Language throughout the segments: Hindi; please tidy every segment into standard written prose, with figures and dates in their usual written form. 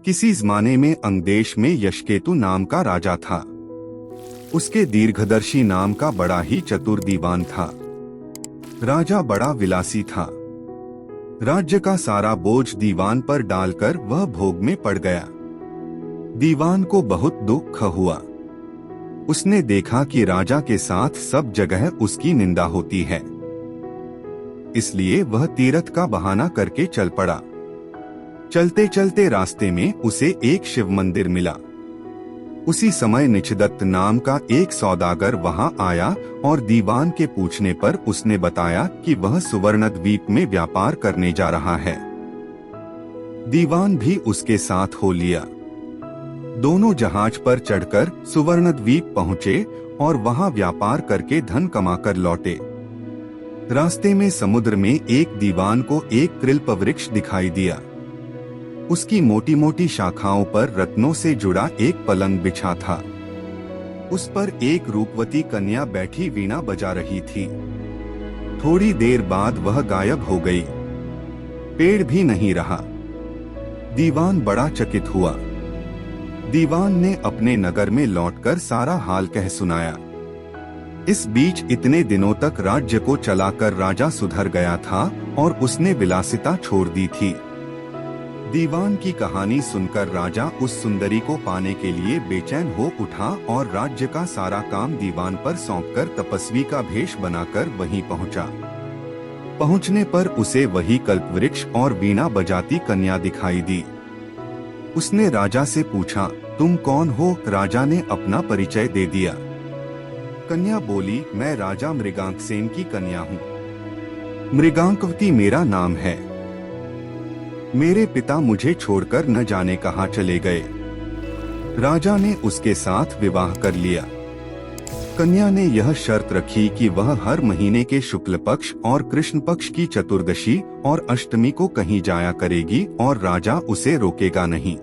किसी ज़माने में अंगदेश में यशकेतु नाम का राजा था। उसके दीर्घदर्शी नाम का बड़ा ही चतुर दीवान था। राजा बड़ा विलासी था। राज्य का सारा बोझ दीवान पर डालकर वह भोग में पड़ गया। दीवान को बहुत दुख हुआ। उसने देखा कि राजा के साथ सब जगह उसकी निंदा होती है, इसलिए वह तीर्थ का बहाना करके चल पड़ा। चलते चलते रास्ते में उसे एक शिव मंदिर मिला। उसी समय निचदत्त नाम का एक सौदागर वहां आया और दीवान के पूछने पर उसने बताया कि वह सुवर्णद्वीप में व्यापार करने जा रहा है। दीवान भी उसके साथ हो लिया। दोनों जहाज पर चढ़कर सुवर्णद्वीप पहुंचे और वहां व्यापार करके धन कमाकर लौटे। रास्ते में समुद्र में एक दीवान को एक कृल्प वृक्ष दिखाई दिया। उसकी मोटी मोटी शाखाओं पर रत्नों से जुड़ा एक पलंग बिछा था। उस पर एक रूपवती कन्या बैठी वीणा बजा रही थी। थोड़ी देर बाद वह गायब हो गई। पेड़ भी नहीं रहा। दीवान बड़ा चकित हुआ। दीवान ने अपने नगर में लौटकर सारा हाल कह सुनाया। इस बीच इतने दिनों तक राज्य को चलाकर राजा सुधर गया था और उसने विलासिता छोड़ दी थी। दीवान की कहानी सुनकर राजा उस सुंदरी को पाने के लिए बेचैन हो उठा और राज्य का सारा काम दीवान पर सौंपकर तपस्वी का भेष बनाकर वहीं पहुंचा। पहुंचने पर उसे वही कल्पवृक्ष और वीणा बजाती कन्या दिखाई दी। उसने राजा से पूछा, तुम कौन हो? राजा ने अपना परिचय दे दिया। कन्या बोली, मैं राजा मृगांकसेन की कन्या हूँ। मृगांकवती मेरा नाम है। मेरे पिता मुझे छोड़कर न जाने कहाँ चले गए। राजा ने उसके साथ विवाह कर लिया। कन्या ने यह शर्त रखी कि वह हर महीने के शुक्ल पक्ष और कृष्ण पक्ष की चतुर्दशी और अष्टमी को कहीं जाया करेगी और राजा उसे रोकेगा नहीं।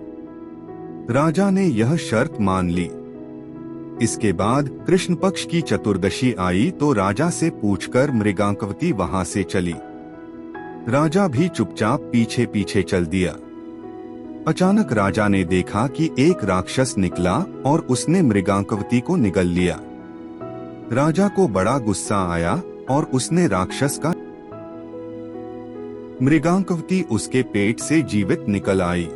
राजा ने यह शर्त मान ली। इसके बाद कृष्ण पक्ष की चतुर्दशी आई तो राजा से पूछकर मृगांकवती वहां से चली। राजा भी चुपचाप पीछे पीछे चल दिया। अचानक राजा ने देखा कि एक राक्षस निकला और उसने मृगांकवती को निगल लिया। राजा को बड़ा गुस्सा आया और उसने राक्षस का मृगांकवती उसके पेट से जीवित निकल आई।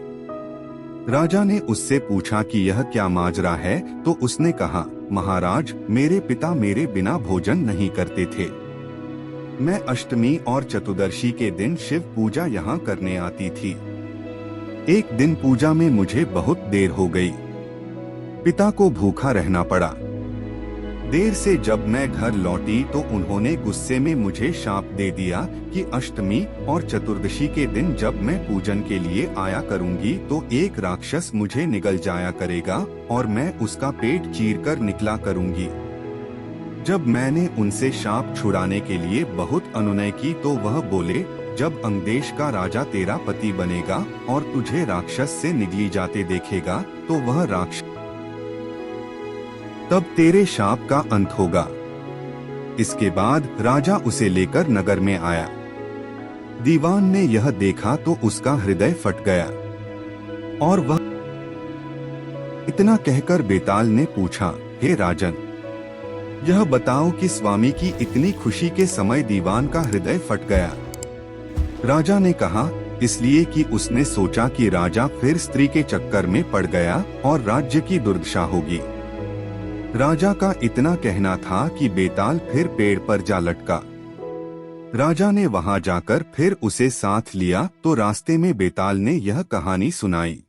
राजा ने उससे पूछा कि यह क्या माजरा है, तो उसने कहा, महाराज, मेरे पिता मेरे बिना भोजन नहीं करते थे। मैं अष्टमी और चतुर्दशी के दिन शिव पूजा यहाँ करने आती थी। एक दिन पूजा में मुझे बहुत देर हो गई। पिता को भूखा रहना पड़ा। देर से जब मैं घर लौटी तो उन्होंने गुस्से में मुझे शाप दे दिया कि अष्टमी और चतुर्दशी के दिन जब मैं पूजन के लिए आया करूंगी तो एक राक्षस मुझे निगल जाया करेगा और मैं उसका पेट चीरकर निकला करूंगी। जब मैंने उनसे शाप छुड़ाने के लिए बहुत अनुनय की तो वह बोले, जब अंगदेश का राजा तेरा पति बनेगा और तुझे राक्षस से निगली जाते देखेगा तो वह राक्षस, तब तेरे शाप का अंत होगा। इसके बाद राजा उसे लेकर नगर में आया। दीवान ने यह देखा तो उसका हृदय फट गया और वह इतना कहकर बेताल ने पूछा, हे राजन, यह बताओ कि स्वामी की इतनी खुशी के समय दीवान का हृदय फट गया। राजा ने कहा, इसलिए कि उसने सोचा कि राजा फिर स्त्री के चक्कर में पड़ गया और राज्य की दुर्दशा होगी। राजा का इतना कहना था कि बेताल फिर पेड़ पर जा लटका। राजा ने वहां जाकर फिर उसे साथ लिया तो रास्ते में बेताल ने यह कहानी सुनाई।